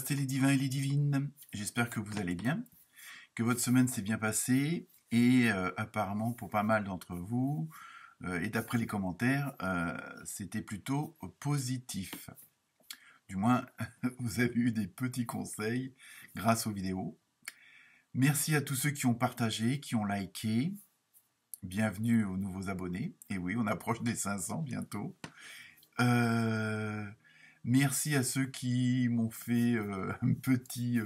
Namasté les divins et les divines, j'espère que vous allez bien, que votre semaine s'est bien passée et apparemment pour pas mal d'entre vous, et d'après les commentaires, c'était plutôt positif. Du moins, vous avez eu des petits conseils grâce aux vidéos. Merci à tous ceux qui ont partagé, qui ont liké. Bienvenue aux nouveaux abonnés. Et oui, on approche des 500 bientôt. Merci à ceux qui m'ont fait un petit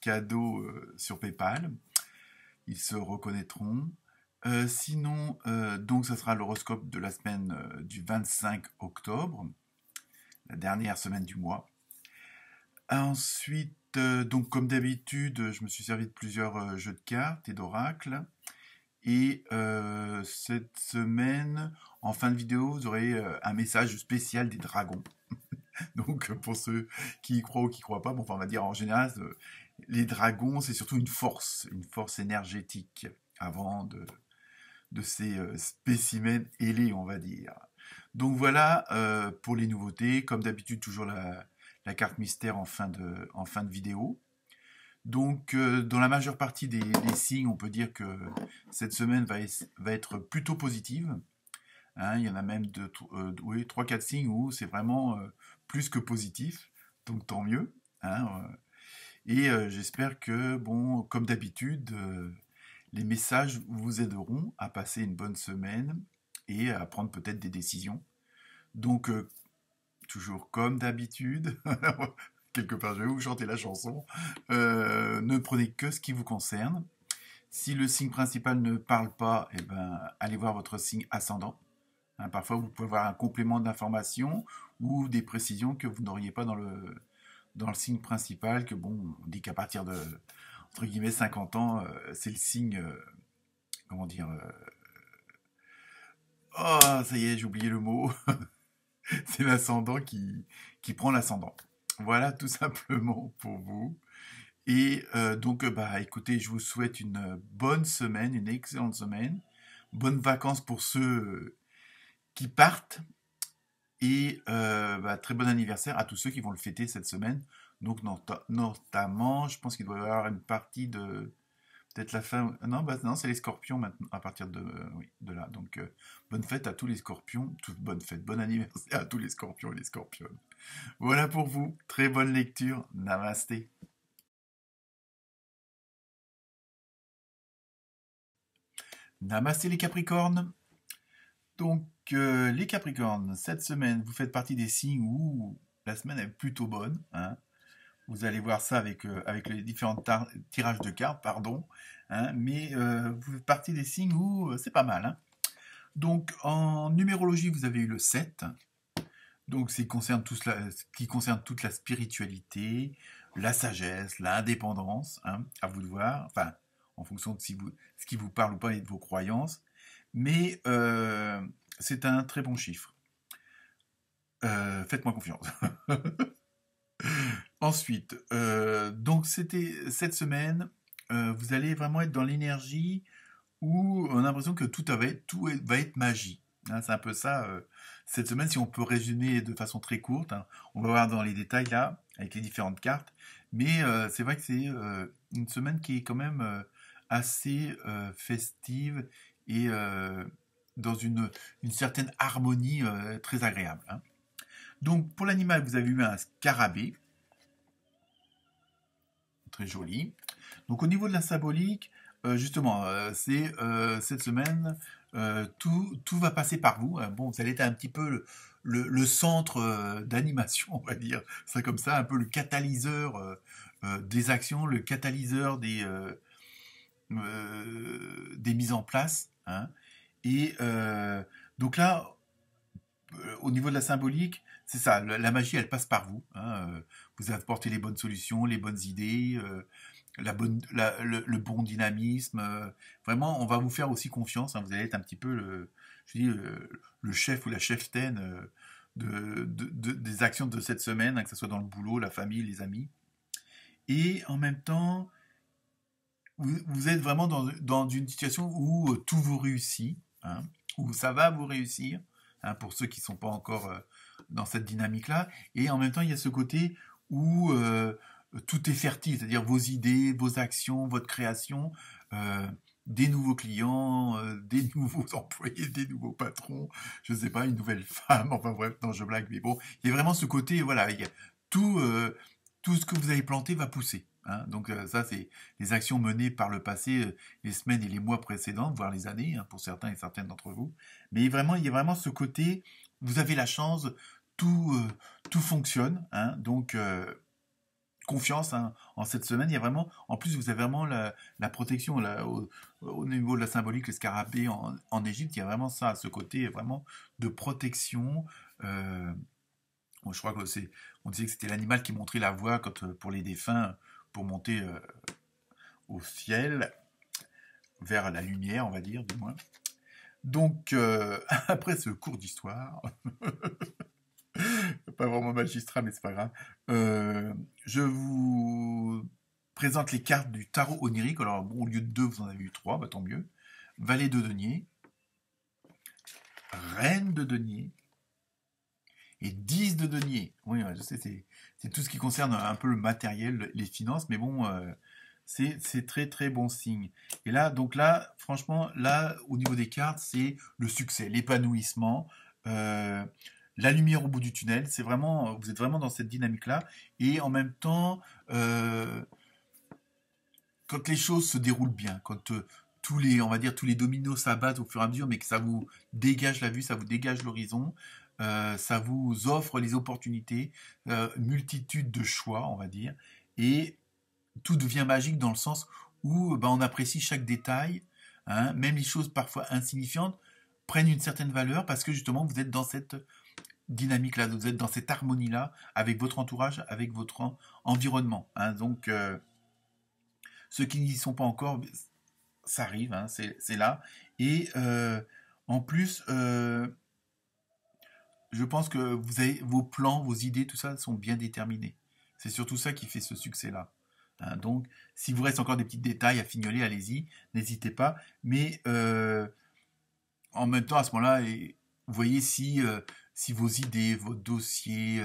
cadeau sur PayPal. Ils se reconnaîtront. Sinon, donc ça sera l'horoscope de la semaine du 25 octobre, la dernière semaine du mois. Ensuite, donc comme d'habitude, je me suis servi de plusieurs jeux de cartes et d'oracles. Et cette semaine, en fin de vidéo, vous aurez un message spécial des dragons. Donc pour ceux qui y croient ou qui y croient pas, bon, enfin, on va dire en général, les dragons, c'est surtout une force énergétique avant de ces spécimens ailés, on va dire. Donc voilà pour les nouveautés. Comme d'habitude, toujours la carte mystère en fin de vidéo. Donc, dans la majeure partie des signes, on peut dire que cette semaine va être plutôt positive. Hein, il y en a même 3-4 signes où c'est vraiment plus que positif, donc tant mieux. Hein, et j'espère que, bon, comme d'habitude, les messages vous aideront à passer une bonne semaine et à prendre peut-être des décisions. Donc, toujours comme d'habitude, quelque part, je vais vous chanter la chanson. Ne prenez que ce qui vous concerne. Si le signe principal ne parle pas, eh ben, allez voir votre signe ascendant. Hein, parfois, vous pouvez avoir un complément d'information ou des précisions que vous n'auriez pas dans le signe principal, que bon, on dit qu'à partir de, entre guillemets, 50 ans, c'est le signe, comment dire, oh, ça y est, j'ai oublié le mot, c'est l'ascendant qui prend l'ascendant. Voilà tout simplement pour vous. Et donc, bah, écoutez, je vous souhaite une bonne semaine, une excellente semaine. Bonnes vacances pour ceux qui partent. Et bah, très bon anniversaire à tous ceux qui vont le fêter cette semaine. Donc, notamment, je pense qu'il doit y avoir une partie de... Peut-être la fin... Non, bah, non, c'est les scorpions maintenant, à partir de, oui, de là. Donc, bonne fête à tous les scorpions. Bonne fête, bon anniversaire à tous les scorpions et les scorpionnes. Voilà pour vous. Très bonne lecture. Namasté. Namasté les Capricornes. Donc, les Capricornes, cette semaine, vous faites partie des signes où la semaine est plutôt bonne. Hein. Vous allez voir ça avec les différents tirages de cartes, pardon. Hein, mais vous faites partie des signes où c'est pas mal. Hein. Donc, en numérologie, vous avez eu le 7. Donc, ce qui concerne toute la spiritualité, la sagesse, l'indépendance. Hein, à vous de voir. Enfin, en fonction de ce qui vous parle ou pas et de vos croyances. Mais c'est un très bon chiffre. Faites-moi confiance. Ensuite, donc c'était cette semaine, vous allez vraiment être dans l'énergie où on a l'impression que tout va être magie. Hein, c'est un peu ça, cette semaine, si on peut résumer de façon très courte. Hein, on va voir dans les détails là, avec les différentes cartes. Mais c'est vrai que c'est une semaine qui est quand même assez festive et dans une certaine harmonie très agréable. Hein. Donc pour l'animal, vous avez eu un scarabée, très joli. Donc au niveau de la symbolique, justement, c'est cette semaine, tout va passer par vous. Bon, vous allez être un petit peu le centre d'animation, on va dire. C'est comme ça, un peu le catalyseur des actions, le catalyseur des mises en place. Hein. Et donc là, au niveau de la symbolique, c'est ça, la magie, elle passe par vous. Hein, vous apportez les bonnes solutions, les bonnes idées, le bon dynamisme. Vraiment, on va vous faire aussi confiance. Hein, vous allez être un petit peu le chef ou la cheftaine des actions de cette semaine, hein, que ce soit dans le boulot, la famille, les amis. Et en même temps, vous êtes vraiment dans une situation où tout vous réussit, hein, où ça va vous réussir. Hein, pour ceux qui ne sont pas encore dans cette dynamique-là. Et en même temps, il y a ce côté où tout est fertile, c'est-à-dire vos idées, vos actions, votre création, euh, des nouveaux clients, des nouveaux employés, des nouveaux patrons, je ne sais pas, une nouvelle femme, enfin bref, non, je blague, mais bon, il y a vraiment ce côté, voilà, il y a tout, tout ce que vous avez planté va pousser. Hein. Donc ça, c'est les actions menées par le passé, les semaines et les mois précédents, voire les années, hein, pour certains et certaines d'entre vous. Mais vraiment, il y a vraiment ce côté, vous avez la chance, tout, tout fonctionne. Hein. Donc confiance, hein, en cette semaine. Il y a vraiment, en plus, vous avez vraiment la protection là, au niveau de la symbolique, le scarabée en Égypte. Il y a vraiment ça, ce côté vraiment de protection. Euh, bon, je crois que on disait que c'était l'animal qui montrait la voie quand, pour les défunts, pour monter au ciel, vers la lumière, on va dire, du moins. Donc, après ce cours d'histoire, pas vraiment magistral, mais c'est pas grave. Je vous présente les cartes du tarot onirique. Alors, bon, au lieu de deux, vous en avez eu trois, bah, tant mieux. Valet de denier, Reine de denier et 10 de denier. Oui, ouais, je sais, c'est tout ce qui concerne un peu le matériel, les finances, mais bon, c'est très très bon signe. Et là, donc là, franchement, là, au niveau des cartes, c'est le succès, l'épanouissement. euh, la lumière au bout du tunnel, c'est vraiment, vous êtes vraiment dans cette dynamique-là, et en même temps, quand les choses se déroulent bien, quand tous les, on va dire, tous les dominos s'abattent au fur et à mesure, mais que ça vous dégage la vue, ça vous dégage l'horizon, ça vous offre les opportunités, multitude de choix, on va dire, et tout devient magique dans le sens où on apprécie chaque détail, hein, même les choses parfois insignifiantes prennent une certaine valeur parce que justement vous êtes dans cette dynamique-là, vous êtes dans cette harmonie-là avec votre entourage, avec votre environnement. Hein. Donc, ceux qui n'y sont pas encore, ça arrive, hein, c'est là. Et en plus, je pense que vous avez vos plans, vos idées, tout ça sont bien déterminés. C'est surtout ça qui fait ce succès-là. Hein. Donc, s'il vous reste encore des petits détails à fignoler, allez-y, n'hésitez pas. Mais en même temps, à ce moment-là, vous voyez si vos idées, votre dossier,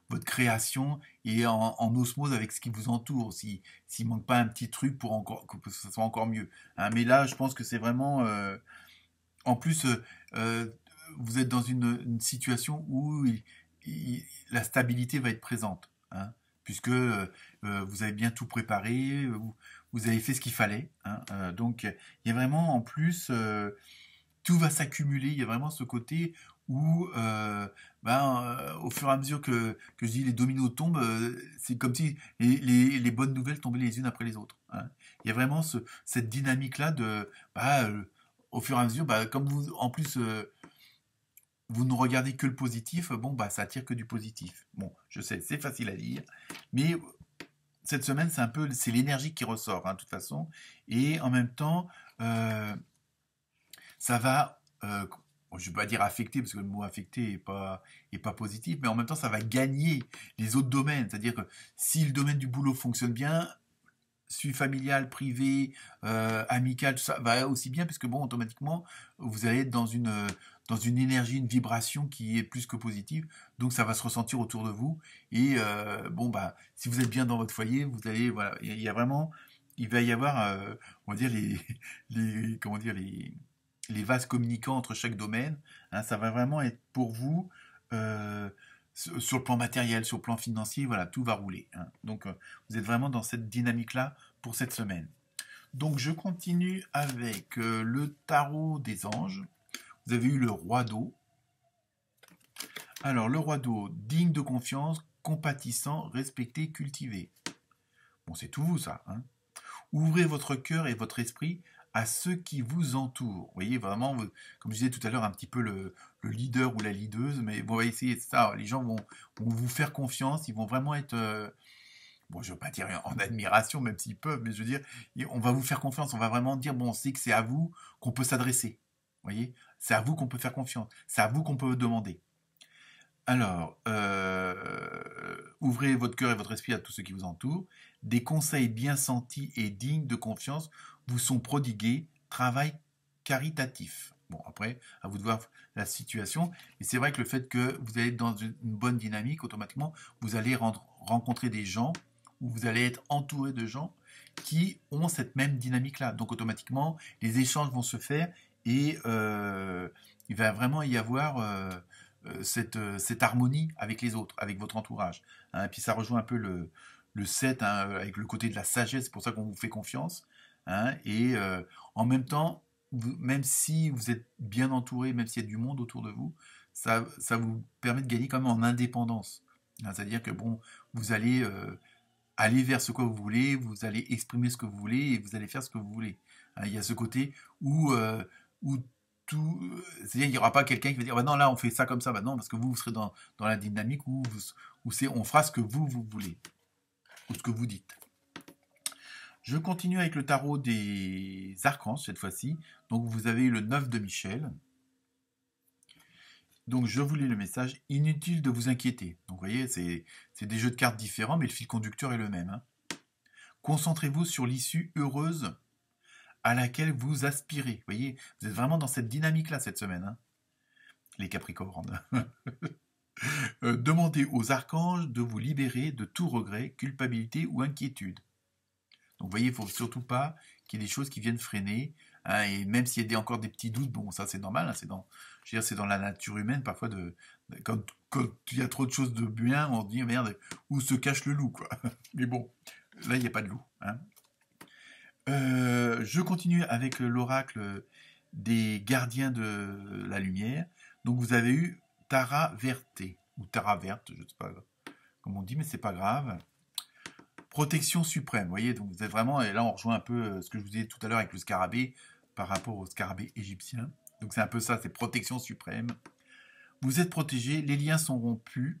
votre création est en osmose avec ce qui vous entoure, s'il manque pas un petit truc pour encore, que ce soit encore mieux. Hein. Mais là, je pense que c'est vraiment... en plus, euh, vous êtes dans une situation où la stabilité va être présente. Hein, puisque vous avez bien tout préparé, vous avez fait ce qu'il fallait. Hein, donc, il y a vraiment en plus tout va s'accumuler. Il y a vraiment ce côté où, au fur et à mesure que je dis les dominos tombent, c'est comme si les bonnes nouvelles tombaient les unes après les autres. Hein. Il y a vraiment cette dynamique-là de, au fur et à mesure, comme vous, en plus, vous ne regardez que le positif, bon, ça attire que du positif. Bon, je sais, c'est facile à dire, mais cette semaine, c'est l'énergie qui ressort, hein, de toute façon, et en même temps, euh, ça va, je ne vais pas dire affecter, parce que le mot affecter est pas positif, mais en même temps, ça va gagner les autres domaines. C'est-à-dire que si le domaine du boulot fonctionne bien, celui familial, privé, amical, tout ça va aussi bien, puisque bon, automatiquement, vous allez être dans une énergie, une vibration qui est plus que positive, donc ça va se ressentir autour de vous. Et si vous êtes bien dans votre foyer, vous allez, voilà, il y a vraiment, il va y avoir, on va dire comment dire, les vases communicants entre chaque domaine. Hein, ça va vraiment être pour vous. Sur le plan matériel, sur le plan financier, voilà, tout va rouler. Hein. Donc, vous êtes vraiment dans cette dynamique-là pour cette semaine. Donc, je continue avec le tarot des anges. Vous avez eu le roi d'eau. Alors, le roi d'eau, digne de confiance, compatissant, respecté, cultivé. Bon, c'est tout vous, ça. Hein. Ouvrez votre cœur et votre esprit à ceux qui vous entourent. Vous voyez, vraiment, comme je disais tout à l'heure, un petit peu le leader ou la leaduse, mais vous voyez, c'est ça, les gens vont vous faire confiance, ils vont vraiment être, bon, je ne veux pas dire en admiration, même s'ils peuvent, mais je veux dire, on va vous faire confiance, on va vraiment dire, bon, on sait que c'est à vous qu'on peut s'adresser. Vous voyez, c'est à vous qu'on peut faire confiance, c'est à vous qu'on peut demander. Alors, ouvrez votre cœur et votre esprit à tous ceux qui vous entourent. Des conseils bien sentis et dignes de confiance vous sont prodigués. Travail caritatif. Bon, après, à vous de voir la situation. Et c'est vrai que le fait que vous allez être dans une bonne dynamique, automatiquement, vous allez rencontrer des gens où vous allez être entouré de gens qui ont cette même dynamique-là. Donc automatiquement, les échanges vont se faire et il va vraiment y avoir cette harmonie avec les autres, avec votre entourage. Hein. Et puis ça rejoint un peu le 7, hein, avec le côté de la sagesse, c'est pour ça qu'on vous fait confiance. Hein. Et en même temps, même si vous êtes bien entouré, même s'il y a du monde autour de vous, ça vous permet de gagner quand même en indépendance. Hein. C'est-à-dire que bon, vous allez aller vers ce que vous voulez, vous allez exprimer ce que vous voulez et vous allez faire ce que vous voulez. Hein. Il y a ce côté où tout, c'est-à-dire il n'y aura pas quelqu'un qui va dire bah non là on fait ça comme ça, bah non parce que vous serez dans la dynamique où on fera ce que vous voulez ou ce que vous dites. Je continue avec le tarot des archanges cette fois-ci. Donc vous avez le 9 de Michel. Donc je vous lis le message. Inutile de vous inquiéter. Donc vous voyez, c'est des jeux de cartes différents, mais le fil conducteur est le même. Hein. Concentrez-vous sur l'issue heureuse à laquelle vous aspirez. Vous voyez, vous êtes vraiment dans cette dynamique-là cette semaine. Hein. Les Capricornes. Demandez aux archanges de vous libérer de tout regret, culpabilité ou inquiétude. Donc vous voyez, il ne faut surtout pas qu'il y ait des choses qui viennent freiner. Hein, et même s'il y a encore des petits doutes, bon, ça c'est normal. Hein, c'est dans la nature humaine parfois quand il y a trop de choses de bien, on se dit merde, où se cache le loup, quoi. Mais bon, là il n'y a pas de loup. Hein. Je continue avec l'oracle des gardiens de la lumière. Donc vous avez eu Tara Verte, ou Tara Verte, je ne sais pas comment on dit, mais c'est pas grave. Protection suprême, vous voyez, donc vous êtes vraiment, et là on rejoint un peu ce que je vous disais tout à l'heure avec le scarabée par rapport au scarabée égyptien. Donc c'est un peu ça, c'est protection suprême. Vous êtes protégé, les liens sont rompus,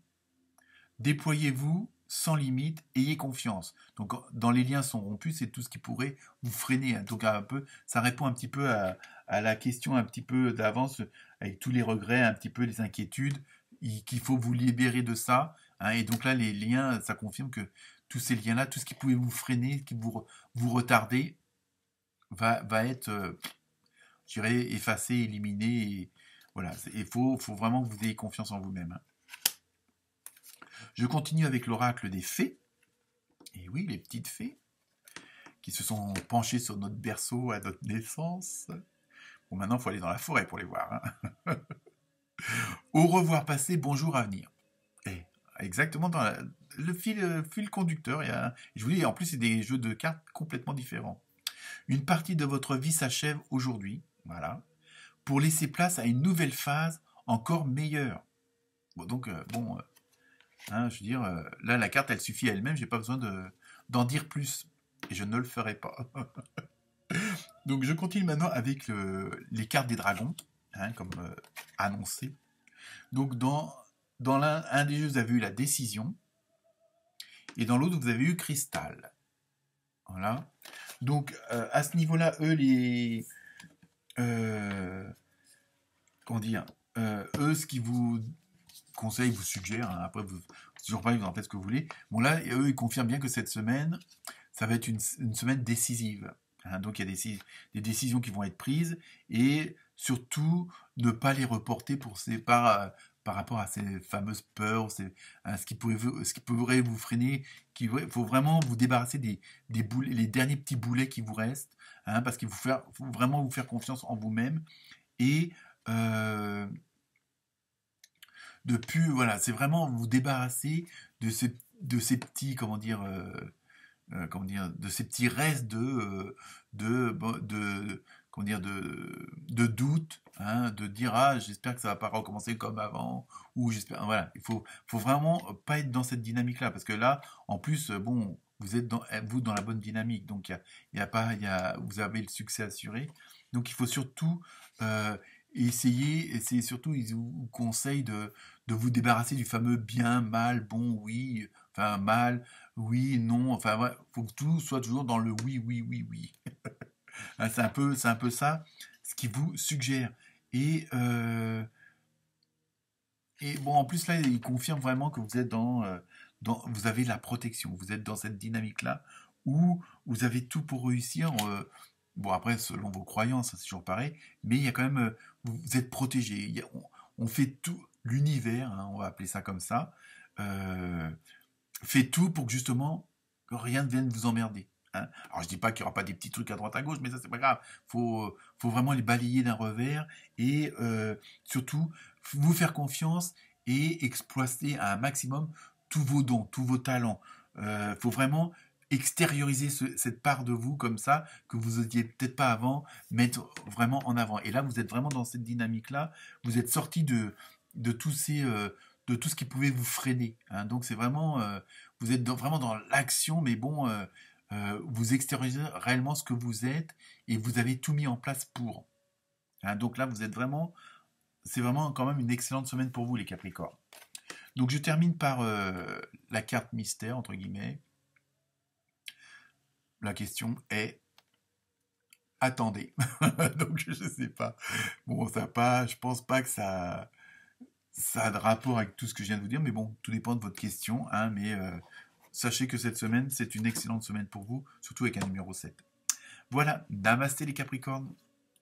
déployez-vous sans limite, ayez confiance. Donc dans les liens sont rompus, c'est tout ce qui pourrait vous freiner. Hein. Donc un peu, ça répond un petit peu à la question un petit peu d'avance, avec tous les regrets, un petit peu les inquiétudes, qu'il faut vous libérer de ça. Hein. Et donc là, les liens, ça confirme que tous ces liens-là, tout ce qui pouvait vous freiner, qui vous retarder, va être, je dirais, effacé, éliminé. Et voilà, il faut vraiment que vous ayez confiance en vous-même. Hein. Je continue avec l'oracle des fées. Et oui, les petites fées qui se sont penchées sur notre berceau à notre naissance. Bon, maintenant, il faut aller dans la forêt pour les voir. Hein. Au revoir passé, bonjour à venir. Et exactement dans le fil conducteur. Je vous dis, en plus, c'est des jeux de cartes complètement différents. Une partie de votre vie s'achève aujourd'hui, voilà, pour laisser place à une nouvelle phase encore meilleure. Bon, donc, hein, je veux dire, là, la carte, elle suffit à elle-même, j'ai pas besoin d'en dire plus. Et je ne le ferai pas. Donc, je continue maintenant avec les cartes des dragons, hein, comme annoncé. Donc, dans un des jeux, vous avez eu la décision, et dans l'autre, vous avez eu cristal. Voilà. Donc, à ce niveau-là, eux, comment dire, eux, ce qu'ils vous conseillent, vous suggèrent, hein, après, toujours pareil, vous en faites ce que vous voulez. Bon, là, eux, ils confirment bien que cette semaine, ça va être une semaine décisive. Hein, donc, il y a des décisions qui vont être prises, et surtout, ne pas les reporter par rapport à ces fameuses peurs, hein, ce qui pourrait vous freiner. Il faut vraiment vous débarrasser des boulets, les derniers petits boulets qui vous restent, hein, parce qu'il faut vraiment vous faire confiance en vous-même. Et voilà, c'est vraiment vous débarrasser de ces petits, comment dire, de ces petits restes comment dire, de doute, hein, de dire ah j'espère que ça va pas recommencer comme avant, ou j'espère, voilà, il faut vraiment pas être dans cette dynamique là, parce que là en plus bon vous êtes dans la bonne dynamique, donc vous avez le succès assuré, donc il faut surtout essayer, et c'est surtout ils vous conseillent de vous débarrasser du fameux bien, mal, bon, oui, enfin mal, oui, non, enfin ouais, faut que tout soit toujours dans le oui, oui, oui, oui. Hein, c'est un peu ça ce qui vous suggère. Et, et bon, en plus là, il confirme vraiment que vous êtes vous avez la protection, vous êtes dans cette dynamique-là où vous avez tout pour réussir. Bon, après, selon vos croyances, c'est toujours pareil, mais il y a quand même, vous êtes protégé. On fait tout, l'univers, hein, on va appeler ça comme ça, fait tout pour que justement que rien ne vienne vous emmerder. Hein. Alors je dis pas qu'il n'y aura pas des petits trucs à droite à gauche, mais ça c'est pas grave. Faut vraiment les balayer d'un revers et surtout vous faire confiance et exploiter à un maximum tous vos dons, tous vos talents. Faut vraiment extérioriser cette part de vous comme ça que vous n'osiez peut-être pas avant mettre vraiment en avant. Et là, vous êtes vraiment dans cette dynamique-là. Vous êtes sorti de tous ces de tout ce qui pouvait vous freiner. Hein. Donc c'est vraiment vous êtes vraiment dans l'action, mais bon, vous extériorisez réellement ce que vous êtes et vous avez tout mis en place pour. Hein. Donc là, vous êtes vraiment, c'est vraiment quand même une excellente semaine pour vous, les Capricornes. Donc je termine par la carte mystère, entre guillemets. La question est, attendez. Donc je sais pas. Bon, ça pas, je pense pas que ça a de rapport avec tout ce que je viens de vous dire, mais bon, tout dépend de votre question. Hein, mais sachez que cette semaine, c'est une excellente semaine pour vous, surtout avec un numéro 7. Voilà, namasté les Capricornes.